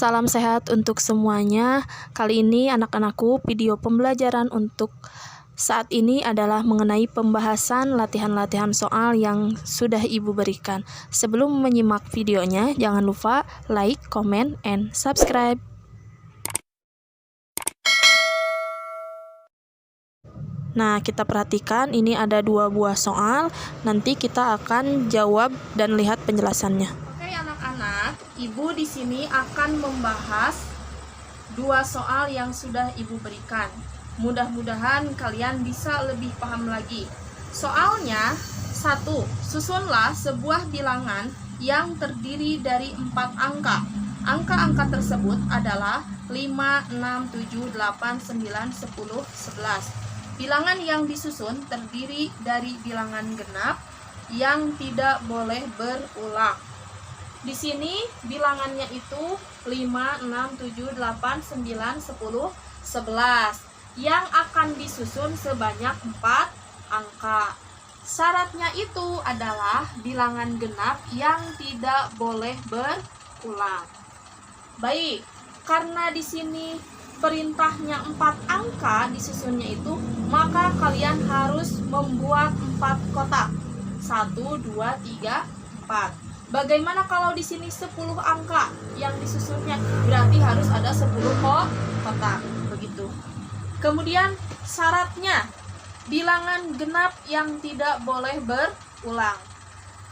Salam sehat untuk semuanya. Kali ini anak-anakku video pembelajaran untuk saat ini adalah mengenai pembahasan latihan-latihan soal yang sudah Ibu berikan. Sebelum menyimak videonya, jangan lupa like, comment, and subscribe. Nah, kita perhatikan ini ada 2 buah soal. Nanti kita akan jawab dan lihat penjelasannya. Oke, anak-anak, Ibu di sini akan membahas 2 soal yang sudah Ibu berikan. Mudah-mudahan kalian bisa lebih paham lagi. Soalnya, 1. Susunlah sebuah bilangan yang terdiri dari 4 angka. Angka-angka tersebut adalah 5, 6, 7, 8, 9, 10, 11. Bilangan yang disusun terdiri dari bilangan genap yang tidak boleh berulang. Di sini bilangannya itu 5, 6, 7, 8, 9, 10, 11 yang akan disusun sebanyak 4 angka. Syaratnya itu adalah bilangan genap yang tidak boleh berulang. Baik, karena di sini perintahnya 4 angka disusunnya itu, maka kalian harus membuat 4 kotak. 1, 2, 3, 4. Bagaimana kalau di sini 10 angka yang disusunnya? Berarti harus ada 10 kotak. Begitu. Kemudian syaratnya bilangan genap yang tidak boleh berulang.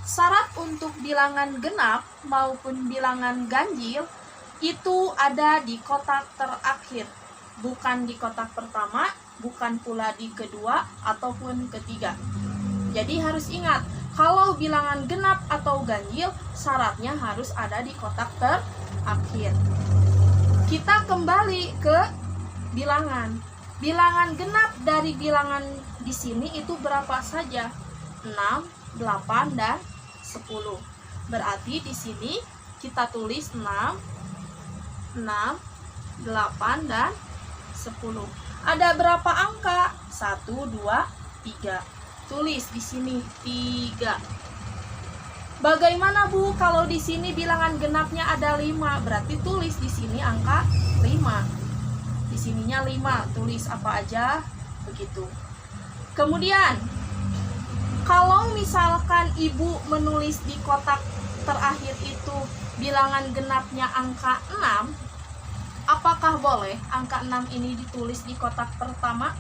Syarat untuk bilangan genap maupun bilangan ganjil itu ada di kotak terakhir, bukan di kotak pertama, bukan pula di kedua ataupun ketiga. Jadi harus ingat, kalau bilangan genap atau ganjil, syaratnya harus ada di kotak terakhir. Kita kembali ke bilangan. Bilangan genap dari bilangan di sini itu berapa saja? 6, 8, dan 10. Berarti di sini kita tulis 6, 8, dan 10. Ada berapa angka? 1, 2, 3. Tulis di sini 3. Bagaimana Bu kalau di sini bilangan genapnya ada 5? Berarti tulis di sini angka 5. Di sininya 5, tulis apa aja begitu. Kemudian kalau misalkan Ibu menulis di kotak terakhir itu bilangan genapnya angka 6, apakah boleh angka 6 ini ditulis di kotak pertama?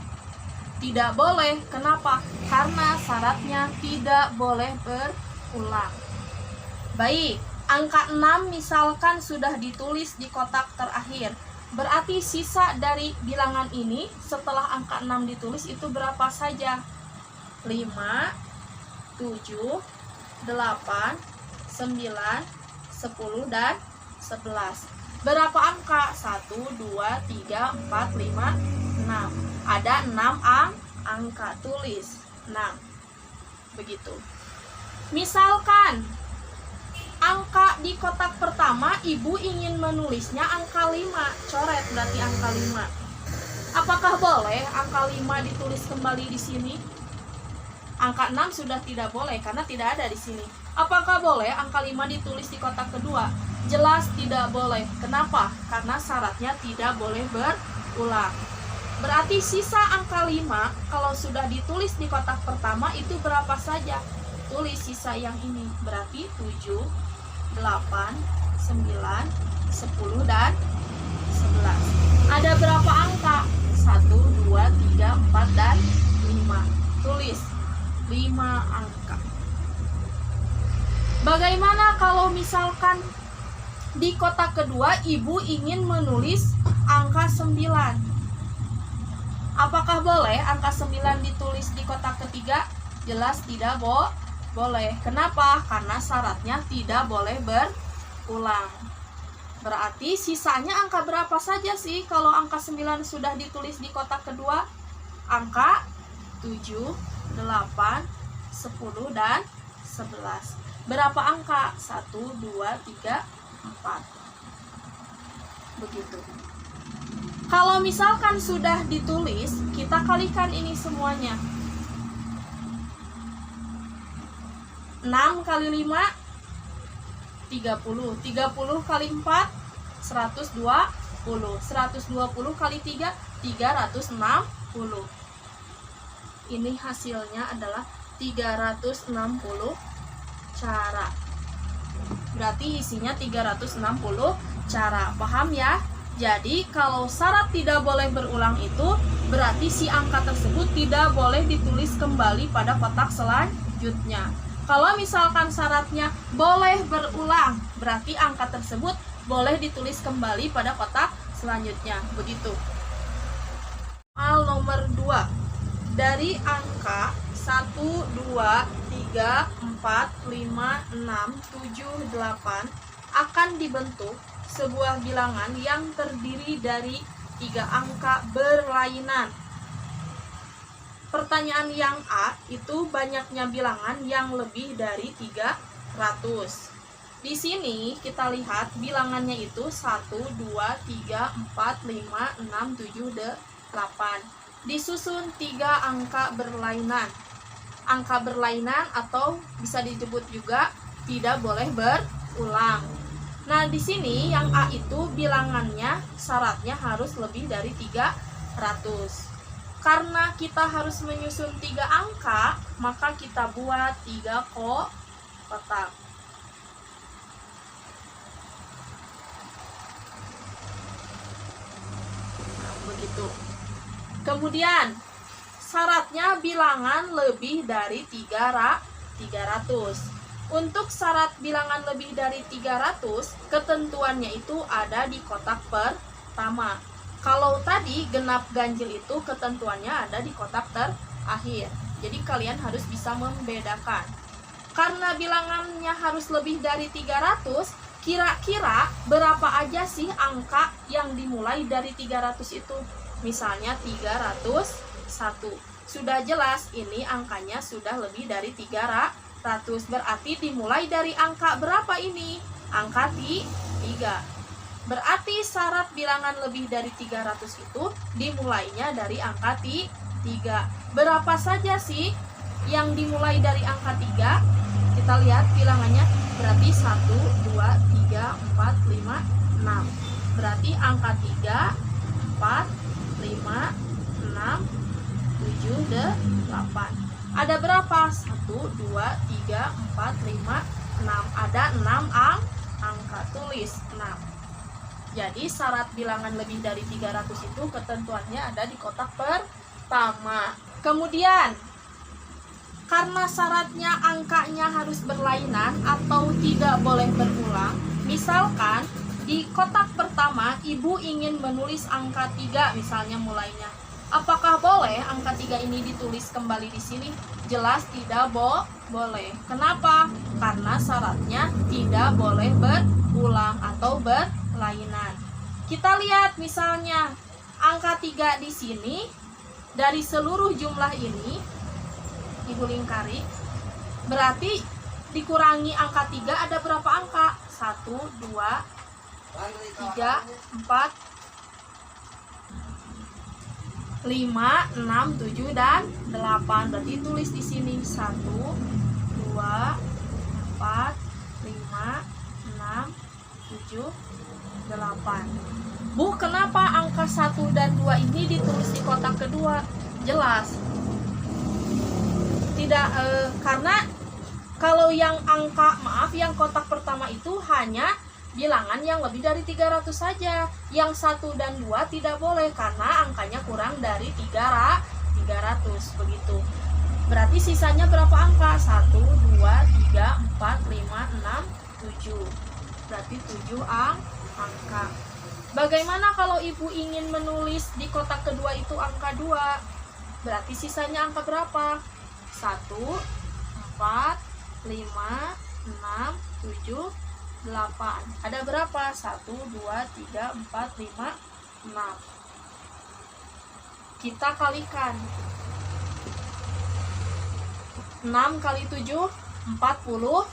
Tidak boleh. Kenapa? Karena syaratnya tidak boleh berulang. Baik, angka 6 misalkan sudah ditulis di kotak terakhir. Berarti sisa dari bilangan ini setelah angka 6 ditulis itu berapa saja? 5, 7, 8, 9, 10, dan 11. Berapa angka? 1, 2, 3, 4, 5, 6. Ada 6 angka, tulis 6. Begitu. Misalkan angka di kotak pertama Ibu ingin menulisnya angka 5, coret berarti angka 5. Apakah boleh angka 5 ditulis kembali di sini? Angka 6 sudah tidak boleh karena tidak ada di sini. Apakah boleh angka 5 ditulis di kotak kedua? Jelas tidak boleh. Kenapa? Karena syaratnya tidak boleh berulang. Berarti sisa angka 5 kalau sudah ditulis di kotak pertama itu berapa saja? Tulis sisa yang ini. Berarti 7, 8, 9, 10, dan 11. Ada berapa angka? 1, 2, 3, 4, dan 5. Tulis 5 angka. Bagaimana kalau misalkan di kotak kedua Ibu ingin menulis angka 9? Apakah boleh angka 9 ditulis di kotak ketiga? Jelas tidak boleh. Kenapa? Karena syaratnya tidak boleh berulang. Berarti sisanya angka berapa saja sih kalau angka 9 sudah ditulis di kotak kedua? Angka 7, 8, 10, dan 11. Berapa angka? 1, 2, 3, 4. Begitu. Kalau misalkan sudah ditulis, kita kalikan ini semuanya. 6 kali 5, 30. 30 kali 4, 120. 120 kali 3, 360. Ini hasilnya adalah 360 cara. Berarti isinya 360 cara. Paham ya? Jadi kalau syarat tidak boleh berulang itu berarti si angka tersebut tidak boleh ditulis kembali pada kotak selanjutnya. Kalau misalkan syaratnya boleh berulang, berarti angka tersebut boleh ditulis kembali pada kotak selanjutnya. Begitu. Soal nomor 2. Dari angka 1, 2, 3, 4, 5, 6, 7, 8 akan dibentuk sebuah bilangan yang terdiri dari 3 angka berlainan. Pertanyaan yang A itu banyaknya bilangan yang lebih dari 300. Di sini kita lihat bilangannya itu 1, 2, 3, 4, 5, 6, 7, 8. Disusun 3 angka berlainan. Angka berlainan atau bisa disebut juga tidak boleh berulang. Nah, di sini yang A itu bilangannya syaratnya harus lebih dari 300. Karena kita harus menyusun 3 angka, maka kita buat 3 kotak. Nah, begitu. Kemudian, syaratnya bilangan lebih dari 300. Untuk syarat bilangan lebih dari 300, ketentuannya itu ada di kotak pertama. Kalau tadi genap ganjil itu ketentuannya ada di kotak terakhir. Jadi kalian harus bisa membedakan. Karena bilangannya harus lebih dari 300, kira-kira berapa aja sih angka yang dimulai dari 300 itu? Misalnya 301. Sudah jelas ini angkanya sudah lebih dari 300. Berarti dimulai dari angka berapa ini? Angka 3. Berarti syarat bilangan lebih dari 300 itu dimulainya dari angka 3. Berapa saja sih yang dimulai dari angka 3? Kita lihat bilangannya, berarti 1, 2, 3, 4, 5, 6. Berarti angka 3, 4, 5, 6, 7, 8. Ada berapa? 1, 2, 3, 4, 5, 6. Ada 6 angka. Tulis 6. Jadi syarat bilangan lebih dari 300 itu ketentuannya ada di kotak pertama. Kemudian, karena syaratnya angkanya harus berlainan atau tidak boleh berulang, misalkan di kotak pertama ibu ingin menulis angka 3 misalnya mulainya. Apakah boleh angka 3 ini ditulis kembali di sini? Jelas tidak boleh. Kenapa? Karena syaratnya tidak boleh berulang atau berlainan. Kita lihat misalnya angka 3 di sini dari seluruh jumlah ini ibu lingkari. Berarti dikurangi angka 3 ada berapa angka? 1, 2, 3, 4, 5, 6, 7, dan 8. Berarti tulis di sini 1, 2, 4, 5, 6, 7, 8. Bu, kenapa angka 1 dan 2 ini ditulis di kotak kedua? Jelas. Tidak, karena kalau yang yang kotak pertama itu hanya bilangan yang lebih dari 300 saja. Yang 1 dan 2 tidak boleh karena angkanya kurang dari 300. Begitu. Berarti sisanya berapa angka? 1, 2, 3, 4, 5, 6, 7. Berarti 7 angka. Bagaimana kalau ibu ingin menulis di kotak kedua itu angka 2? Berarti sisanya angka berapa? 1, 4, 5, 6, 7, 8. Ada berapa? 1, 2, 3, 4, 5, 6. Kita kalikan. 6 kali 7, 40,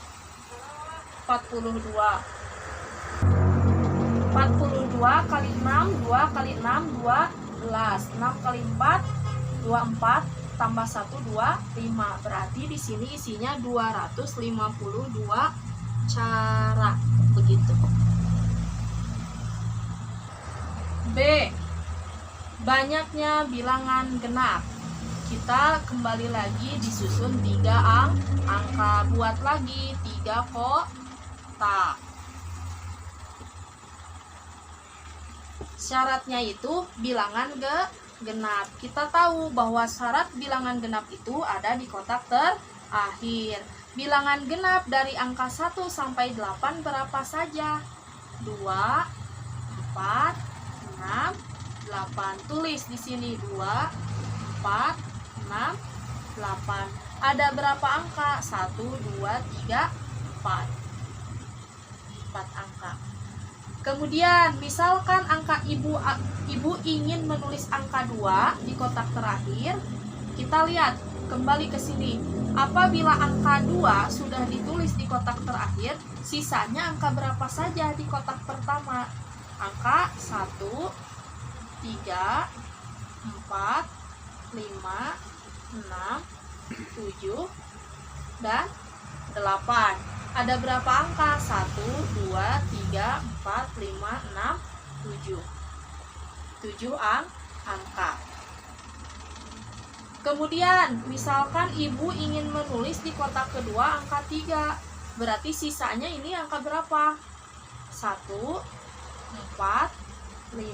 42. 42 kali 6, 2 kali 6, 12. 6 kali 4, 24, tambah 1, 25. Berarti di sini isinya 252 cara. Begitu. B. Banyaknya bilangan genap. Kita kembali lagi disusun 3 angka. Buat lagi 3 kotak. Syaratnya itu bilangan genap. Kita tahu bahwa syarat bilangan genap itu ada di kotak terakhir. Bilangan genap dari angka 1 sampai 8 berapa saja? 2, 4, 6, 8. Tulis di sini 2, 4, 6, 8. Ada berapa angka? 1, 2, 3, 4. 4 angka. Kemudian misalkan angka ibu ingin menulis angka 2 di kotak terakhir. Kita lihat kembali ke sini. Apabila angka 2 sudah ditulis di kotak terakhir, sisanya angka berapa saja di kotak pertama? Angka 1, 3, 4, 5, 6, 7, dan 8. Ada berapa angka? 1, 2, 3, 4, 5, 6, 7. 7 angka. Kemudian, misalkan ibu ingin menulis di kotak kedua angka 3. Berarti sisanya ini angka berapa? 1, 4, 5, 6,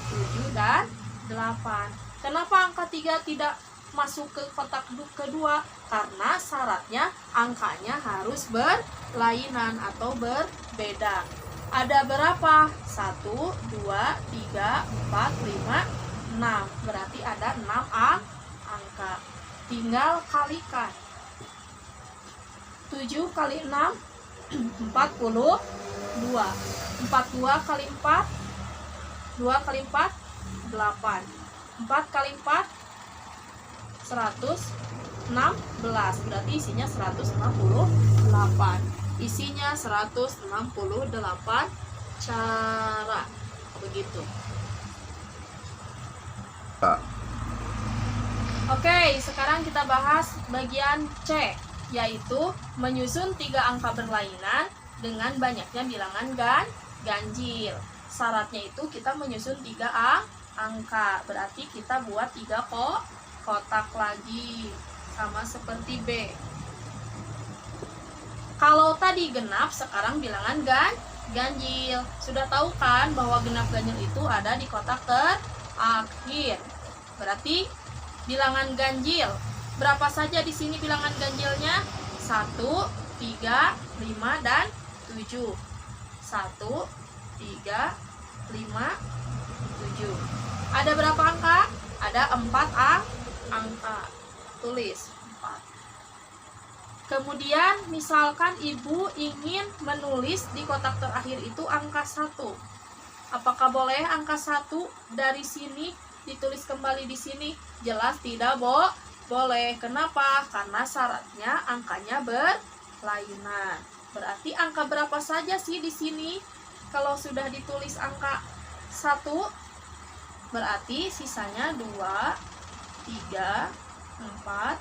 7, dan 8. Kenapa angka 3 tidak masuk ke kotak kedua? Karena syaratnya angkanya harus berlainan atau berbeda. Ada berapa? 1, 2, 3, 4, 5, 6. Berarti ada 6 angka. Tinggal kalikan. 7 kali 6 42. 42 kali 4 2 kali 4 8. 4 kali 4 116. Berarti isinya 168. Isinya 168 cara. Begitu. Oke, sekarang kita bahas bagian C, yaitu menyusun 3 angka berlainan dengan banyaknya bilangan ganjil. Syaratnya itu kita menyusun 3 angka. Berarti kita buat 3 kotak lagi, sama seperti B. Kalau tadi genap, sekarang bilangan ganjil. Sudah tahu kan bahwa genap ganjil itu ada di kotak terakhir. Berarti bilangan ganjil berapa saja di sini bilangan ganjilnya? 1, 3, 5, dan 7. 1, 3, 5, 7. Ada berapa angka? Ada 4 angka. Tulis 4. Kemudian misalkan ibu ingin menulis di kotak terakhir itu angka 1. Apakah boleh angka 1 dari sini ditulis kembali di sini? Jelas tidak boleh. Kenapa? Karena syaratnya angkanya berlainan. Berarti angka berapa saja sih di sini? Kalau sudah ditulis angka 1, berarti sisanya 2, 3, 4,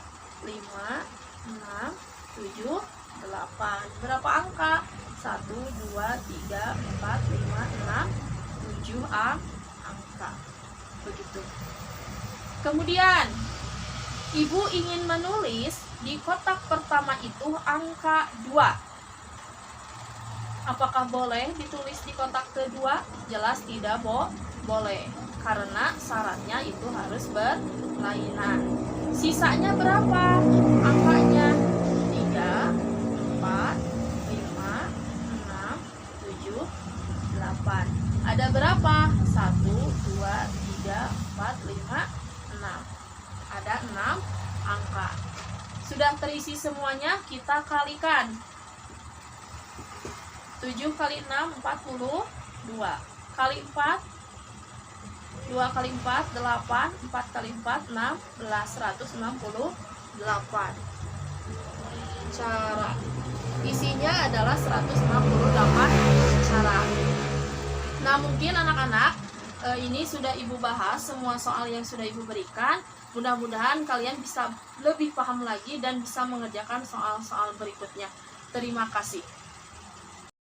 5, 6, 7, 8. Berapa angka? 1, 2, 3, 4, 5, 6, 7 angka. Begitu. Kemudian, ibu ingin menulis di kotak pertama itu angka 2. Apakah boleh ditulis di kotak kedua? Jelas tidak boleh. Karena syaratnya itu harus berlainan. Sisanya berapa angkanya? 3, 4, 5, 6, 7, 8. Ada berapa? 1, 2, 3, 4, 5, 6. Ada 6 angka. Sudah terisi semuanya, kita kalikan. 7 kali 6, 42. Kali 4, 2 kali 4, 8. 4 kali 4, 16. 168. Cara. Isinya adalah 168 cara. Nah, mungkin anak-anak, ini sudah ibu bahas semua soal yang sudah ibu berikan. Mudah-mudahan kalian bisa lebih paham lagi dan bisa mengerjakan soal-soal berikutnya. Terima kasih.